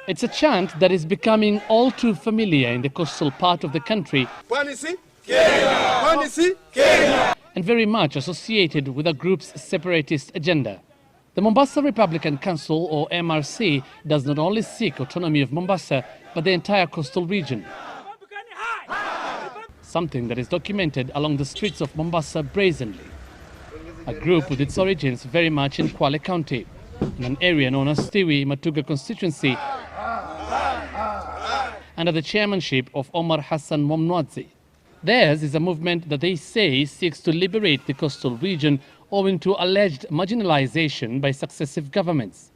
It's a chant that is becoming all too familiar in the coastal part of the country and very much associated with the group's separatist agenda. The Mombasa Republican Council, or MRC, does not only seek autonomy of Mombasa, but the entire coastal region. Something that is documented along the streets of Mombasa brazenly. A group with its origins very much in Kwale County, in an area known as Tiwi Matuga constituency, under the chairmanship of Omar Hassan Momnwadzi. Theirs is a movement that they say seeks to liberate the coastal region owing to alleged marginalization by successive governments.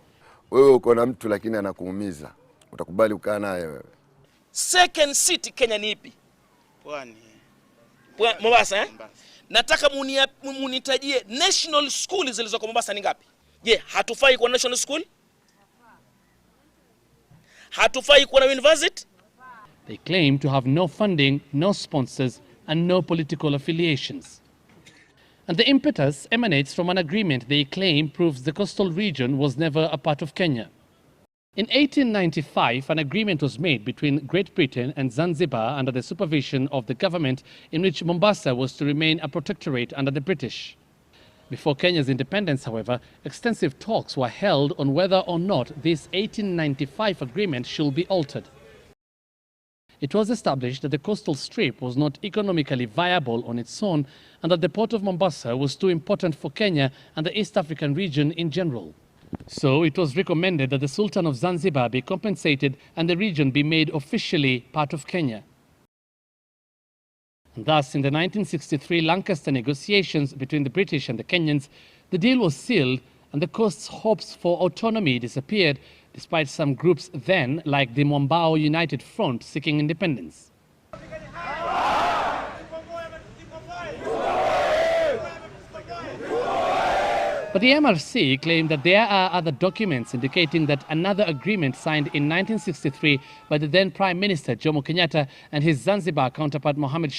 Wewe uko na mtu lakini anakuumiza. Utakubali ukaa naye wewe. Second city Kenya ni ipi? Pwani. Mombasa eh? Nataka munitajie national school zilizoko Mombasa ni ngapi? Je, hatufai kuwa national school? Hatufai kuwa na university? They claim to have no funding, no sponsors, and no political affiliations. And the impetus emanates from an agreement they claim proves the coastal region was never a part of Kenya. In 1895, an agreement was made between Great Britain and Zanzibar under the supervision of the government, in which Mombasa was to remain a protectorate under the British. Before Kenya's independence, however, extensive talks were held on whether or not this 1895 agreement should be altered. It was established that the coastal strip was not economically viable on its own and that the port of Mombasa was too important for Kenya and the East African region in general. So it was recommended that the Sultan of Zanzibar be compensated and the region be made officially part of Kenya. And thus, in the 1963 Lancaster negotiations between the British and the Kenyans, the deal was sealed and the coast's hopes for autonomy disappeared, despite some groups then, like the Mwambao United Front, seeking independence. But the MRC claimed that there are other documents indicating that another agreement signed in 1963 by the then Prime Minister Jomo Kenyatta and his Zanzibar counterpart Mohammed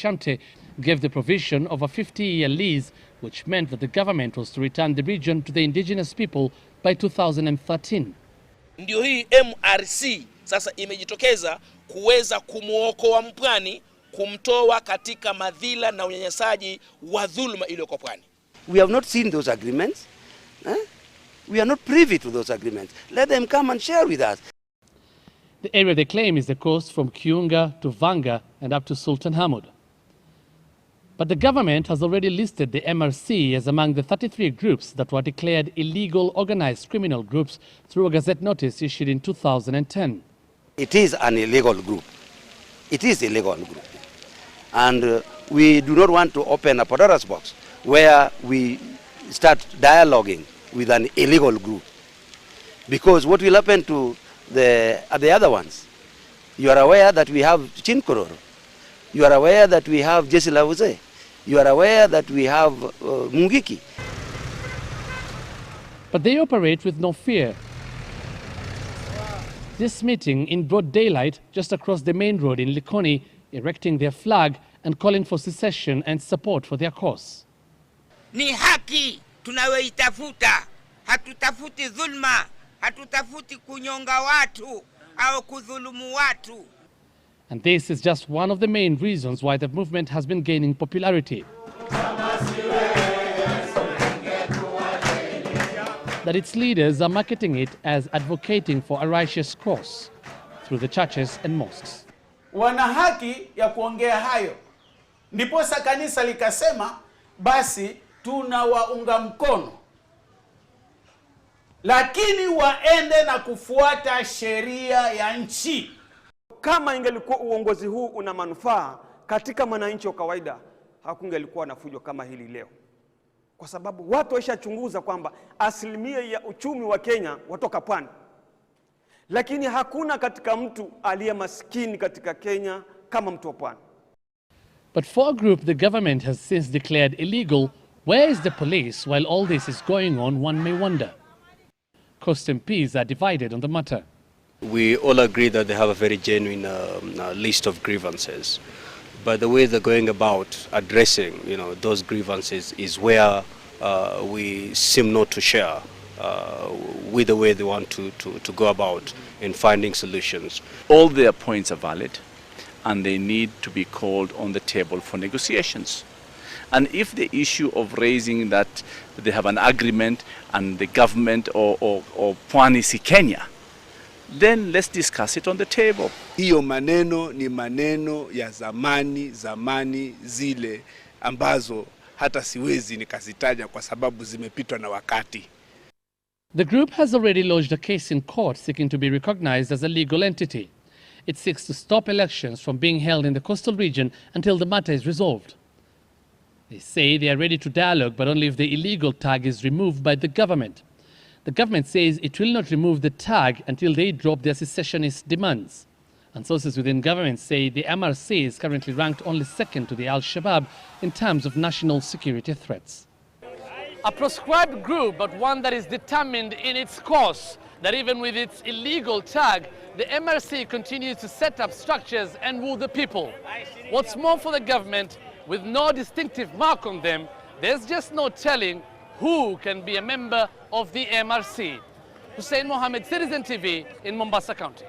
gave the provision of a 50-year lease, which meant that the government was to return the region to the indigenous people by 2013. Ndio hii MRC sasa imejitokeza kuweza kumuokoa mpwani, kumtoa katika madhila na unyanyasaji wa dhuluma iliyoko pwani. We have not seen those agreements. We are not privy to those agreements. Let them come and share with us. The area they claim is the coast from Kiunga to Vanga and up to Sultan Hamud. But the government has already listed the MRC as among the 33 groups that were declared illegal organized criminal groups through a gazette notice issued in 2010. It is an illegal group. It is a illegal group. And we do not want to open a Pandora's box where we start dialoguing with an illegal group. Because what will happen to the other ones? You are aware that we have Chinkororo. You are aware that we have Jesse Lauze. You are aware that we have Mungiki. But they operate with no fear. This meeting in broad daylight just across the main road in Likoni, erecting their flag and calling for secession and support for their cause. Ni haki tunayoitafuta, hatutafuti dhulma, hatutafuti kunyonga watu au kudhulumu watu. And this is just one of the main reasons why the movement has been gaining popularity. That its leaders are marketing it as advocating for a righteous cause through the churches and mosques. Wana haki ya kuongea hayo. Ndiposa kanisa likasema basi tunawaunga mkono. Lakini waende na kufuata sheria ya nchi. Kama ingelikuwa uongozi huu una manufaa katika mwananchi wa kawaida, hakungelikuwa na fujo kama hili leo. Kwa sababu watu waishachunguza kwamba asilimia ya uchumi wa Kenya watoka pwani. Lakini hakuna katika mtu aliye maskini katika Kenya kama mtu wa pwani. But for a group the government has since declared illegal, where is the police while all this is going on, one may wonder. Coast MPs are divided on the matter. We all agree that they have a very genuine list of grievances. But the way they're going about addressing, those grievances is where we seem not to share with the way they want to go about in finding solutions. All their points are valid and they need to be called on the table for negotiations. And if the issue of raising that they have an agreement and the government or Pwani si Kenya, then let's discuss it on the table. Hiyo maneno ni maneno ya zamani zile ambazo hata siwezi nikazitaja kwa sababu zimepitwa na wakati. The group has already lodged a case in court seeking to be recognized as a legal entity. It seeks to stop elections from being held in the coastal region until the matter is resolved. They say they are ready to dialogue, but only if the illegal tag is removed by the government. The government says it will not remove the tag until they drop their secessionist demands. And sources within government say the MRC is currently ranked only second to the Al-Shabaab in terms of national security threats. A proscribed group, but one that is determined in its course, that even with its illegal tag, the MRC continues to set up structures and woo the people. What's more, for the government, with no distinctive mark on them, there's just no telling who can be a member of the MRC. Hussein Mohamed, Citizen TV in Mombasa County.